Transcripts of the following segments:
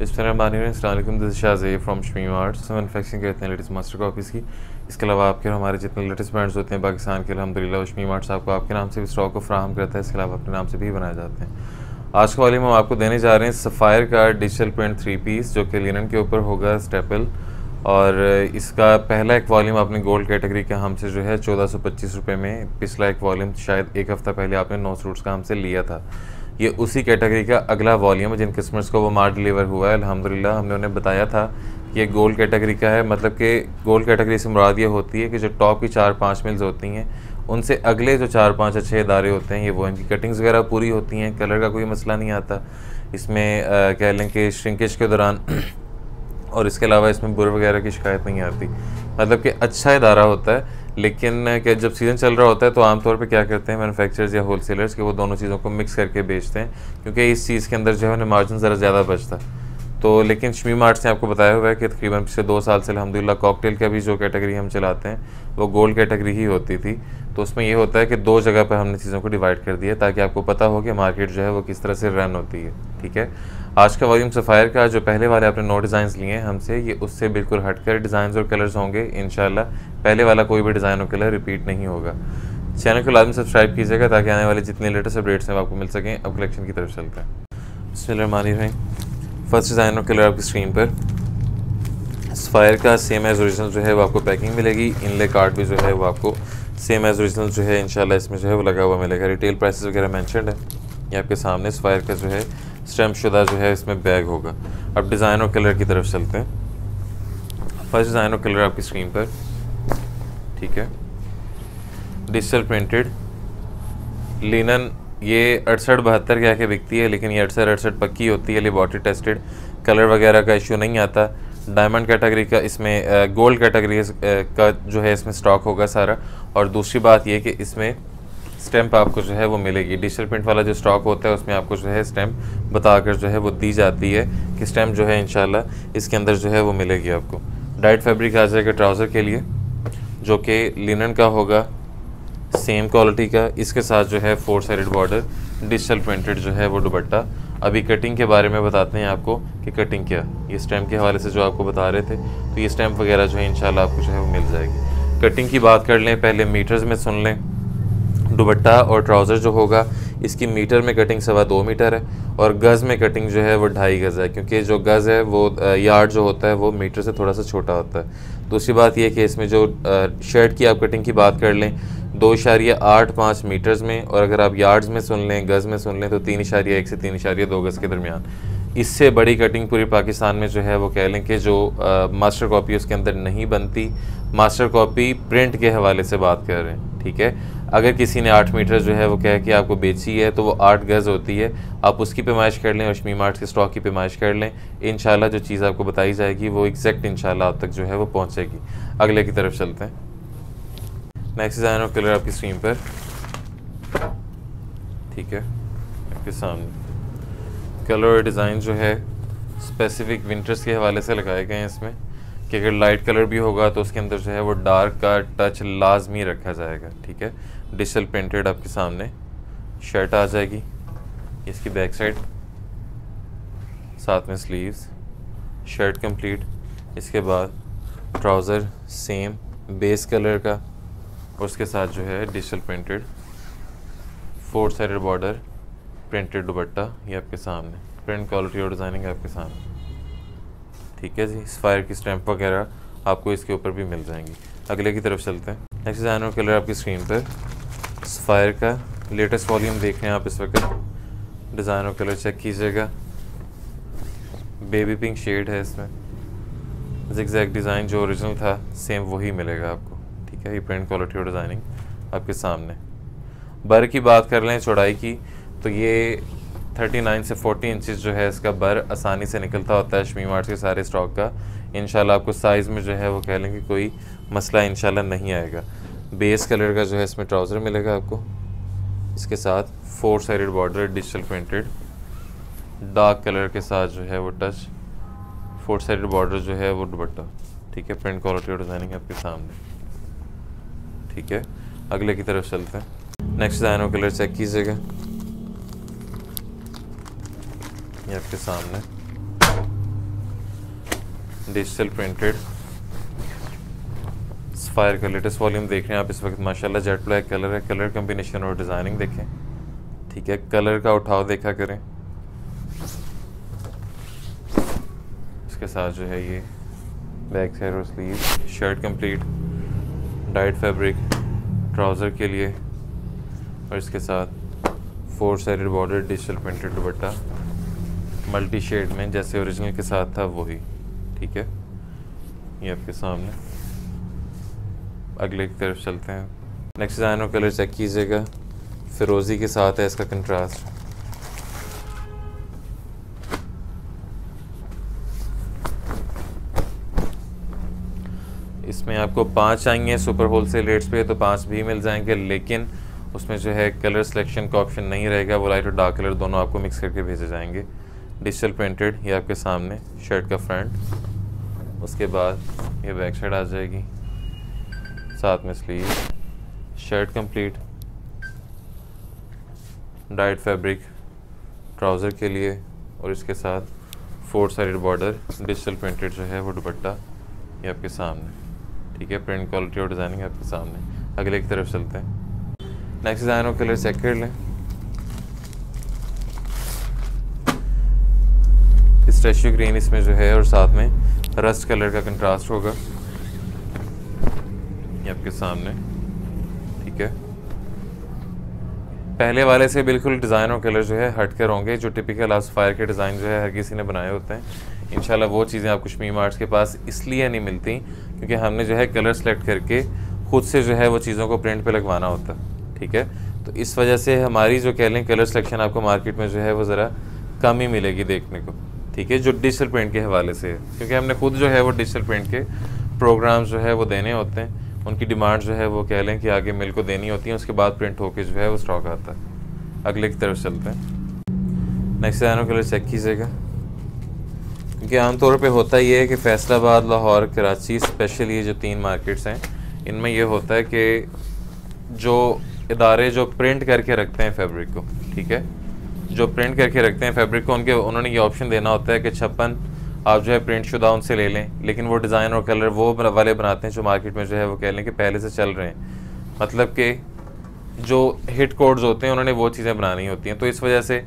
अस्सलामुअलैकुम, this is Shazeb from Shamim Arts. Manufacturing करते हैं लेटेस्ट मास्टर कॉपीज़ की। इसके अलावा आपके और हमारे जितने लेटेस्ट ब्रांड्स होते हैं पाकिस्तान के, अल्हम्दुलिल्लाह शमीम आर्ट्स आपको आपके नाम से भी स्टॉक को फ्राहम करता है। इसके अलावा अपने नाम से भी बनाए जाते हैं। आज का वॉल्यूम हम आपको देने जा रहे हैं सफ़ायर का डिजिटल प्रिंट 3 पीस, जो कि लिनन के ऊपर होगा स्टेपल। और इसका पहला एक वॉल्यूम आपने गोल्ड कैटेगरी का हमसे जो है 1425 रुपये में, पिछला एक वॉल्यूम शायद एक हफ़्ता पहले आपने 9 सूट्स का हमसे लिया था। ये उसी कैटेगरी का अगला वॉल्यूम है जिन कस्टमर्स को वो माल डिलीवर हुआ है। अल्हम्दुलिल्लाह हमने उन्हें बताया था कि ये गोल्ड कैटेगरी का है। मतलब कि गोल्ड कैटेगरी से मुराद ये होती है कि जो टॉप की 4-5 मिल्स होती हैं उनसे अगले जो 4-5 अच्छे इदारे होते हैं, ये वो इनकी कटिंग्स वगैरह पूरी होती हैं, कलर का कोई मसला नहीं आता इसमें। कह लें कि श्रिंकेज के दौरान और इसके अलावा इसमें बुर वगैरह की शिकायत नहीं आती। मतलब कि अच्छा इदारा होता है। लेकिन कि जब सीज़न चल रहा होता है तो आमतौर पे क्या करते हैं मैन्युफैक्चरर्स या होलसेलर्स कि वो दोनों चीज़ों को मिक्स करके बेचते हैं, क्योंकि इस चीज़ के अंदर जो है उन्हें मार्जिन ज़रा ज़्यादा बचता है। तो लेकिन शमीम आर्ट्स ने आपको बताया हुआ है कि तकरीबन पिछले 2 साल से अल्हम्दुलिल्लाह कॉकटेल का भी जो कैटेगरी हम चलाते हैं वो गोल्ड कैटेगरी ही होती थी। तो उसमें ये होता है कि 2 जगह पर हमने चीज़ों को डिवाइड कर दिया ताकि आपको पता हो कि मार्केट जो है वो किस तरह से रन होती है। ठीक है, आज का वॉल्यूम सफ़ायर का जो पहले वाले आपने 9 डिज़ाइंस लिए हैं हमसे, ये उससे बिल्कुल हटकर डिज़ाइंस और कलर्स होंगे इंशाल्लाह। पहले वाला कोई भी डिज़ाइन और कलर रिपीट नहीं होगा। चैनल को लाजमी सब्सक्राइब कीजिएगा ताकि आने वाले जितने लेटेस्ट अपडेट्स हैं वो आपको मिल सकें। अब कलेक्शन की तरफ चलते हैं। बिस्मिल्लाहिर्रहमानिर्रहीम। फर्स्ट डिज़ाइन और कलर आपकी स्क्रीन पर सफ़ायर का सेम एज़ ओरिजिनल जो है वो आपको पैकिंग मिलेगी। इनले कार्ड भी जो है वो आपको सेम एज़ ओरिजिनल जो है इंशाल्लाह इसमें जो है वो लगा हुआ मिलेगा। रिटेल प्राइसेस वगैरह मेंशन्ड है ये आपके सामने। सफ़ायर का जो है स्टैम्प शुदा जो है इसमें बैग होगा। अब डिज़ाइन और कलर की तरफ चलते हैं। फर्स्ट डिज़ाइन और कलर आपकी स्क्रीन पर, ठीक है, डिजिटल प्रिंटेड लिनन। ये 68-72 के आके बिकती है, लेकिन ये 68-68 पक्की होती है, लेबॉर्ट्री टेस्टेड, कलर वगैरह का इशू नहीं आता। डायमंड कैटेगरी का इसमें गोल्ड कैटेगरी का जो है इसमें स्टॉक होगा सारा। और दूसरी बात ये कि इसमें स्टैम्प आपको जो है वो मिलेगी। डिजिटल प्रिंट वाला जो स्टॉक होता है उसमें आपको जो है स्टैम्प बताकर जो है वो दी जाती है कि स्टैम्प जो है इंशाल्लाह इसके अंदर जो है वो मिलेगी आपको। डाइट फैब्रिक आ जाएगा ट्राउज़र के लिए, जो कि लिनन का होगा, सेम क्वालिटी का। इसके साथ जो है 4 साइडेड बॉर्डर, डिजिटल प्रिंटेड जो है वो दुपट्टा। अभी कटिंग के बारे में बताते हैं आपको कि कटिंग क्या, ये स्टैम्प के हवाले से जो आपको बता रहे थे, तो ये स्टैम्प वगैरह जो है इंशाल्लाह आपको जो है वो मिल जाएगी। कटिंग की बात कर लें, पहले मीटर्स में सुन लें। दुपट्टा और ट्राउज़र जो होगा इसकी मीटर में कटिंग 2.25 मीटर है और गज़ में कटिंग जो है वो 2.5 गज़ है, क्योंकि जो गज़ है वो यार्ड जो होता है वो मीटर से थोड़ा सा छोटा होता है। दूसरी बात ये कि इसमें जो शर्ट की आप कटिंग की बात कर लें 2.85 मीटर्स में, और अगर आप यार्ड्स में सुन लें, गज़ में सुन लें, तो 3.1 से 3.2 गज़ के दरमियान। इससे बड़ी कटिंग पूरे पाकिस्तान में जो है वो कह लें कि जो मास्टर कॉपी उसके अंदर नहीं बनती। मास्टर कॉपी प्रिंट के हवाले से बात कर रहे हैं, ठीक है। अगर किसी ने 8 मीटर जो है वो कह के आपको बेची है तो वो 8 गज़ होती है। आप उसकी पैमाइश कर लें और शमीम आर्ट्स के स्टॉक की पैमाइश कर लें, इंशाल्लाह जो चीज़ आपको बताई जाएगी वो एग्जैक्ट इंशाल्लाह आप तक जो है वो पहुँचेगी। अगले की तरफ चलते हैं। नेक्स्ट डिज़ाइन और कलर आपकी स्क्रीन पर, ठीक है, आपके सामने। कलर और डिज़ाइन जो है स्पेसिफिक विंटर्स के हवाले से लगाए गए हैं इसमें, कि अगर लाइट कलर भी होगा तो उसके अंदर जो है वो डार्क का टच लाजमी रखा जाएगा, ठीक है। डिजिटल प्रिंटेड आपके सामने शर्ट आ जाएगी, इसकी बैक साइड, साथ में स्लीव्स, शर्ट कंप्लीट। इसके बाद ट्राउज़र सेम बेस कलर का, और उसके साथ जो है digital printed 4 sided border, printed दुपट्टा, ये आपके सामने। प्रिंट क्वालिटी और डिज़ाइनिंग आपके सामने, ठीक है जी। सफ़ायर की स्टैम्प वगैरह आपको इसके ऊपर भी मिल जाएंगी। अगले की तरफ चलते हैं। नेक्स्ट डिज़ाइन और कलर आपकी स्क्रीन पर, सफ़ायर का लेटेस्ट वॉल्यूम देख रहे हैं आप इस वक्त। डिज़ाइन और कलर चेक कीजिएगा, बेबी पिंक शेड है इसमें। ज़िगज़ैग डिज़ाइन जो ओरिजिनल था सेम वही मिलेगा आपको, ठीक है। ये प्रिंट क्वालिटी और डिज़ाइनिंग आपके सामने। बर की बात कर लें चौड़ाई की, तो ये 39 से 40 इंचज़ जो है इसका बर आसानी से निकलता होता है शमीम आर्ट्स के सारे स्टॉक का। इंशाल्लाह आपको साइज़ में जो है वो कह लें कि कोई मसला इंशाल्लाह नहीं आएगा। बेस कलर का जो है इसमें ट्राउज़र मिलेगा आपको, इसके साथ 4 sided border, digital printed, dark colour के साथ जो है वो टच, 4 साइडेड बॉर्डर जो है वो दुपट्टा, ठीक है। प्रिंट क्वालिटी और डिज़ाइनिंग आपके सामने, ठीक है। अगले की तरफ चलते हैं। नेक्स्ट डिज़ाइन और कलर चेक कीजिएगा, ये आपके सामने। डिजिटल प्रिंटेड सफायर का लेटेस्ट वॉल्यूम देख रहे हैं आप इस वक्त माशाल्लाह। जेट ब्लैक कलर है, कलर कम्बिनेशन और डिज़ाइनिंग देखें, ठीक है। कलर का उठाव देखा करें। इसके साथ जो है ये बैक साइड और sleeve, shirt complete, dyed fabric trouser के लिए, और इसके साथ 4 sided border, digital printed dupatta multi shade में जैसे ओरिजिनल के साथ था वही, ठीक है। ये आपके सामने। अगले की तरफ चलते हैं। नेक्स्ट डिज़ाइन और कलर चेक कीजिएगा, फिरोज़ी के साथ है इसका कंट्रास्ट। इसमें आपको 5 आएंगे सुपर होलसेल रेट्स पे, तो 5 भी मिल जाएंगे, लेकिन उसमें जो है कलर सिलेक्शन का ऑप्शन नहीं रहेगा। वो लाइट और डार्क कलर दोनों आपको मिक्स करके भेजे जाएंगे। डिजिटल प्रिंटेड ये आपके सामने, शर्ट का फ्रंट, उसके बाद ये बैक साइड आ जाएगी, साथ में sleeve, shirt complete, dyed fabric trouser के लिए, और इसके साथ 4 साइडेड बॉर्डर, डिजिटल प्रिंटेड जो है वो दुपट्टा ये आपके सामने, ठीक है। प्रिंट क्वालिटी और डिज़ाइनिंग आपके सामने। अगले की तरफ चलते हैं। नेक्स्ट डिज़ाइन और कलर चेक कर लें। स्ट्रेचू ग्रीन इसमें जो है, और साथ में रस्ट कलर का कंट्रास्ट होगा ये आपके सामने, ठीक है। पहले वाले से बिल्कुल डिज़ाइन और कलर जो है हट कर होंगे। जो टिपिकल आप सफायर के डिज़ाइन जो है हर किसी ने बनाए होते हैं। इंशाल्लाह वो चीज़ें आपको शमीम आर्ट्स के पास इसलिए नहीं मिलती क्योंकि हमने जो है कलर सेलेक्ट करके खुद से जो है वो चीज़ों को प्रिंट पे लगवाना होता है, ठीक है। तो इस वजह से हमारी जो कह लें कलर सिलेक्शन आपको मार्केट में जो है वो ज़रा कम ही मिलेगी देखने को, ठीक है, जो डिजिटल प्रिंट के हवाले से है। क्योंकि हमने खुद जो है वो डिजिटल प्रिंट के प्रोग्राम्स जो है वो देने होते हैं, उनकी डिमांड जो है वो कह लें कि आगे मिल को देनी होती है, उसके बाद प्रिंट होके जो है वो स्टॉक आता है। अगले की तरफ चलते हैं। नेक्स्ट डिज़ाइन कलर चेक कीजिएगा, क्योंकि आमतौर पे होता ये है कि फैसलाबाद, लाहौर, कराची, स्पेशली ये जो 3 मार्केट्स हैं, इनमें ये होता है कि जो इदारे जो प्रिंट करके रखते हैं फैब्रिक को, ठीक है, जो प्रिंट करके रखते हैं फैब्रिक को, उन्होंने ये ऑप्शन देना होता है कि 56 आप जो है प्रिंट शुदा उनसे ले लें, लेकिन वो डिज़ाइन और कलर वो वाले बनाते हैं जो मार्केट में जो है वो कह लें कि पहले से चल रहे हैं। मतलब कि जो हिट कोड्स होते हैं उन्होंने वो चीज़ें बनानी होती हैं। तो इस वजह से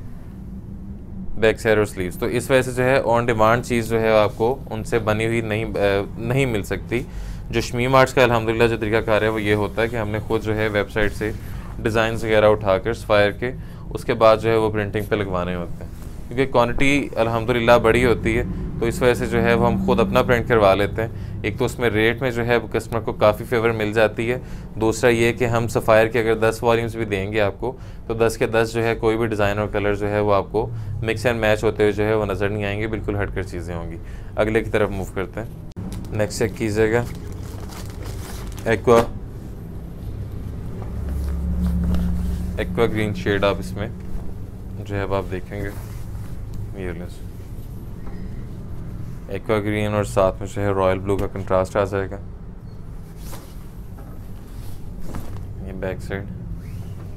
बैक साइड और स्लीव्स, तो इस वजह से जो है ऑन डिमांड चीज़ जो है आपको उनसे बनी हुई नहीं मिल सकती। जो शमीम आर्ट्स का अल्हम्दुलिल्लाह जो तरीकाकार है वो ये होता है कि हमने खुद जो है वेबसाइट से डिज़ाइन वगैरह उठाकर सफायर के उसके बाद जो है वो प्रिंटिंग पे लगवाने होते हैं। क्योंकि क्वांटिटी अल्हम्दुलिल्लाह बड़ी होती है, तो इस वजह से जो है वो हम खुद अपना प्रिंट करवा लेते हैं। एक तो उसमें रेट में जो है कस्टमर को काफ़ी फेवर मिल जाती है। दूसरा ये कि हम सफ़ायर के अगर 10 वॉल्यूम्स भी देंगे आपको, तो 10 के 10 जो है कोई भी डिज़ाइन और कलर जो है वो आपको मिक्स एंड मैच होते हुए जो है वो नज़र नहीं आएंगे, बिल्कुल हटकर चीज़ें होंगी। अगले की तरफ मूव करते हैं। नेक्स्ट चेक कीजिएगा, एक्वा ग्रीन शेड आप इसमें जो है आप देखेंगे, ये एक्वा ग्रीन और साथ में जो है रॉयल ब्लू का कंट्रास्ट आ जाएगा। ये बैक साइड,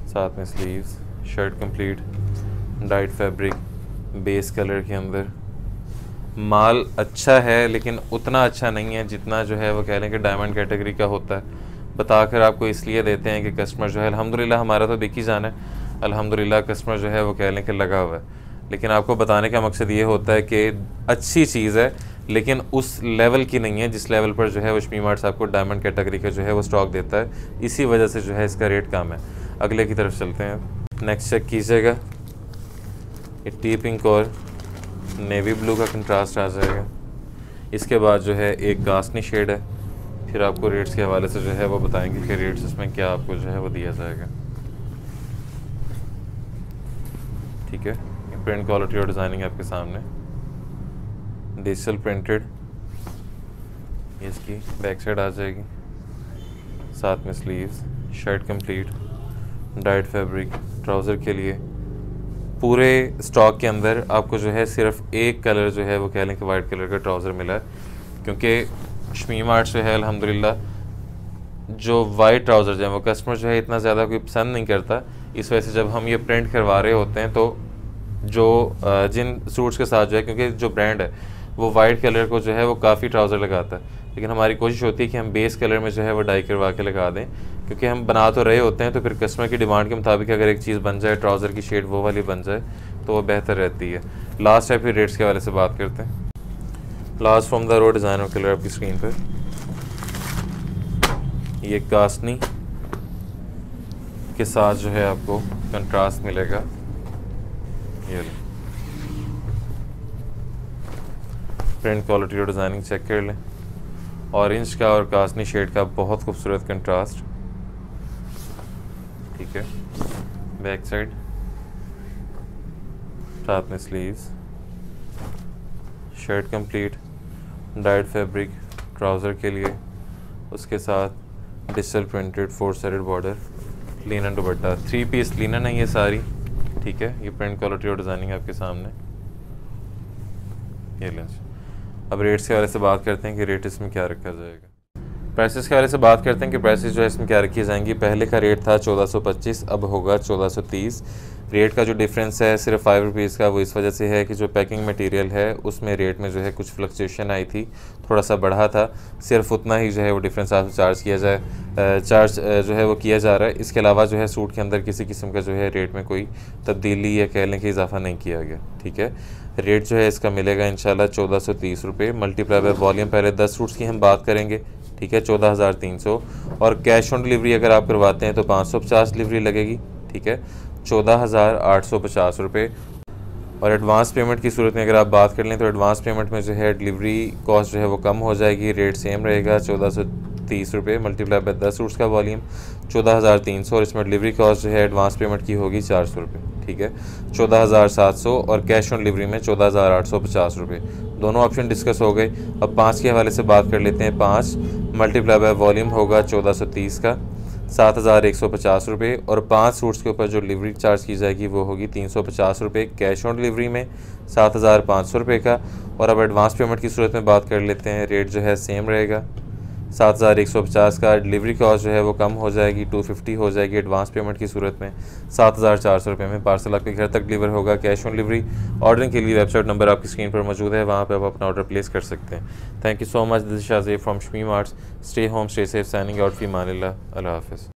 साथ में sleeves, shirt complete, dyed fabric, base colour के अंदर। माल अच्छा है लेकिन उतना अच्छा नहीं है जितना जो है वो कह लें कि डायमंड कैटेगरी का होता है। बताकर आपको इसलिए देते हैं कि कस्टमर जो है अल्हम्दुलिल्लाह हमारा तो बिक ही जाना है, अल्हम्दुलिल्लाह कस्टमर जो है वो कह लें कि लगा हुआ है, लेकिन आपको बताने का मकसद ये होता है कि अच्छी चीज़ है लेकिन उस लेवल की नहीं है जिस लेवल पर जो है वो शमीम आर्ट्स आपको डायमंड कैटेगरी का जो है वो स्टॉक देता है। इसी वजह से जो है इसका रेट कम है। अगले की तरफ चलते हैं। नेक्स्ट चेक कीजिएगा, ये टी पिंक और नेवी ब्लू का कंट्रास्ट आ जाएगा। इसके बाद जो है एक गासनी शेड है, फिर आपको रेट्स के हवाले से जो है वो बताएंगे कि रेट्स इसमें क्या आपको जो है वो दिया जाएगा, ठीक है। प्रिंट क्वालिटी और डिज़ाइनिंग आपके सामने, डिजिटल प्रिंटेड, इसकी बैक साइड आ जाएगी, साथ में sleeves, shirt complete, dyed fabric trouser के लिए। पूरे स्टॉक के अंदर आपको जो है सिर्फ एक कलर जो है वो कह लें कि वाइट कलर का ट्राउज़र मिला है, क्योंकि शमीम आर्ट्स जो है अल्हम्दुलिल्लाह जो वाइट ट्राउज़र जो है वो कस्टमर जो है इतना ज़्यादा कोई पसंद नहीं करता। इस वजह से जब हम ये प्रिंट करवा रहे होते हैं तो जो जिन सूट्स के साथ जो है, क्योंकि जो ब्रांड है वो वाइट कलर को जो है वो काफ़ी ट्राउज़र लगाता है, लेकिन हमारी कोशिश होती है कि हम बेस कलर में जो है वो डाई करवा के लगा दें, क्योंकि हम बना तो रहे होते हैं, तो फिर कस्टमर की डिमांड के मुताबिक अगर एक चीज़ बन जाए, ट्राउज़र की शेड वो वाली बन जाए तो वो बेहतर रहती है। लास्ट है, फिर रेट्स के हवाले से बात करते हैं। Last from the row designer colour आपकी स्क्रीन पर, ये कास्नी के साथ जो है आपको कंट्रास्ट मिलेगा। ये प्रिंट क्वालिटी और डिज़ाइनिंग चेक कर लें। ऑरेंज का और कास्नी शेड का बहुत खूबसूरत कंट्रास्ट, ठीक है। बैक साइड, साथ में sleeves, shirt complete, dyed fabric trouser के लिए, उसके साथ digital printed 4 sided border, linen dupatta, 3 piece linen है ये सारी, ठीक है। ये प्रिंट क्वालिटी और डिज़ाइनिंग आपके सामने, ये लें। अब रेट्स के हवाले से बात करते हैं कि रेट इसमें क्या रखा जाएगा। प्राइसेस के हवाले से बात करते हैं कि प्राइसेस जो है इसमें क्या रखी जाएंगी। पहले का रेट था 1425, अब होगा 1430। रेट का जो डिफरेंस है सिर्फ 5 रुपीज़ का, वो इस वजह से है कि जो पैकिंग मटेरियल है उसमें रेट में जो है कुछ फ्लक्चुएशन आई थी, थोड़ा सा बढ़ा था, सिर्फ उतना ही जो है वो डिफरेंस आपसे चार्ज किया चार्ज जो है वो किया जा रहा है। इसके अलावा जो है सूट के अंदर किसी किस्म का जो है रेट में कोई तब्दीली या कह लें कि इजाफा नहीं किया गया, ठीक है। रेट जो है इसका मिलेगा इंशाल्लाह 1430 रुपये, मल्टीप्लाई बाय वॉल्यूम। पहले 10 सूट्स की हम बात करेंगे, ठीक है, 14,300। और कैश ऑन डिलीवरी अगर आप करवाते हैं तो 550 डिलीवरी लगेगी, ठीक है, 14,850 रुपये। और एडवांस पेमेंट की सूरत में अगर आप बात कर लें तो एडवांस पेमेंट में जो है डिलीवरी कॉस्ट जो है वो कम हो जाएगी। रेट सेम रहेगा 1430 रुपये, मल्टीप्लाई बाय 10 सूट्स का वॉल्यूम 14,300, और इसमें डिलीवरी कॉस्ट जो है एडवांस पेमेंट की होगी 400 रुपये, ठीक है, 14,700। और कैश ऑन डिलीवरी में 14,850 रुपये। दोनों ऑप्शन डिस्कस हो गए। अब 5 के हवाले से बात कर लेते हैं। 5 मल्टीप्लाई बाय वॉल्यूम होगा 1430 का, 7,150 रुपये। और 5 सूट्स के ऊपर जो डिलीवरी चार्ज की जाएगी वो होगी 350 रुपये कैश ऑन डिलीवरी में, 7,500 रुपये का। और अब एडवांस पेमेंट की सूरत में बात कर लेते हैं। रेट जो है सेम रहेगा 7,150 का, डिलीवरी कॉस्ट जो है वो कम हो जाएगी, 250 हो जाएगी एडवांस पेमेंट की सूरत में। 7,400 रुपये में पार्सल आपके घर तक डिलीवर होगा कैश ऑन डिलीवरी। ऑर्डरिंग के लिए वेबसाइट नंबर आपकी स्क्रीन पर मौजूद है, वहाँ पे आप अपना ऑर्डर प्लेस कर सकते हैं। Thank you so much. This is Shazeb from Shamim Arts. Stay home, stay safe, signing out फी मानिल्लाह। अल्लाह हाफ़िज़।